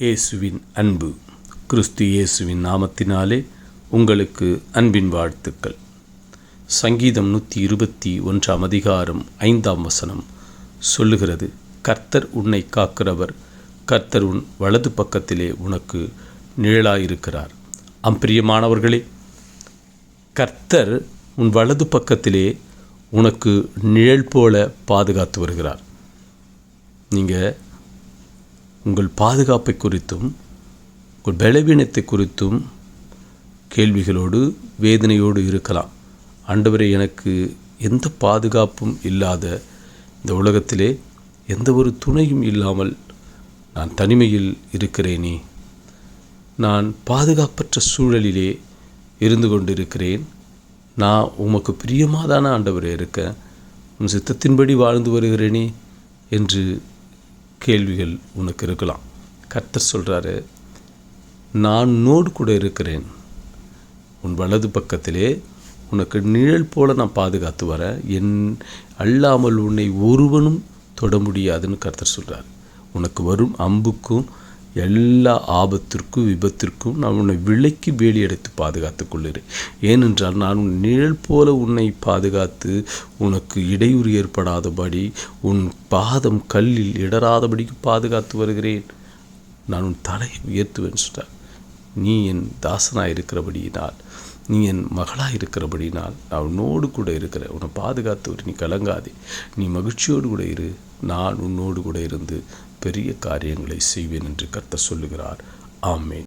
இயேசுவின் அன்பு. கிறிஸ்து இயேசுவின் நாமத்தினாலே உங்களுக்கு அன்பின் வாழ்த்துக்கள். சங்கீதம் 121 அதிகாரம் 5 சொல்லுகிறது, கர்த்தர் உன்னை காக்கிறவர், கர்த்தர் உன் வலது பக்கத்திலே உனக்கு நிழலாயிருக்கிறார். பிரியமானவர்களே, கர்த்தர் உன் வலது பக்கத்திலே உனக்கு நிழல் போல பாதுகாத்து வருகிறார். நீங்கள் உங்கள் பாதுகாப்பை குறித்தும் உங்கள் பலவீனத்தை குறித்தும் கேள்விகளோடு வேதனையோடு இருக்கலாம். ஆண்டவரே, எனக்கு எந்த பாதுகாப்பும் இல்லாத இந்த உலகத்திலே எந்த ஒரு துணையும் இல்லாமல் நான் தனிமையில் இருக்கிறேனே, நான் பாதுகாப்பற்ற சூழலிலே இருந்து கொண்டிருக்கிறேன். நான் உமக்கு பிரியமாதான ஆண்டவரே இருக்கேன், உன் சித்தத்தின்படி வாழ்ந்து வருகிறேனே என்று கேள்விகள் உனக்கு இருக்கலாம். கர்த்தர் சொல்கிறாரு, நான் உன்னோடு கூட இருக்கிறேன், உன் வலது பக்கத்திலே உனக்கு நிழல் போல நான் பாதுகாத்து வரேன், என் அல்லாமல் உன்னை ஒருவனும் தொட முடியாதுன்னு கர்த்தர் சொல்கிறார். உனக்கு வரும் அம்புக்கும் எல்லா ஆபத்திற்கும் விபத்திற்கும் நான் உன்னை விலைக்கு வேலியடைத்து பாதுகாத்து கொள்கிறேன். ஏனென்றால் நான் உன் நிழல் போல உன்னை பாதுகாத்து உனக்கு இடையூறு ஏற்படாதபடி, உன் பாதம் கல்லில் இடராதபடிக்கு பாதுகாத்து வருகிறேன். நான் உன் தலையை உயர்த்துவேன் சொல்கிறார். நீ என் தாசனாக இருக்கிறபடியினால், நீ என் மகளாக இருக்கிறபடினால் நான் உன்னோடு கூட இருக்கிறேன். உன்னை பாதுகாத்து நீ கலங்காதே, நீ மகிழ்ச்சியோடு கூட இரு, நான் உன்னோடு கூட இருந்து பெரிய காரியங்களை செய்வேன் என்று கர்த்தர் சொல்லுகிறார். ஆமென்.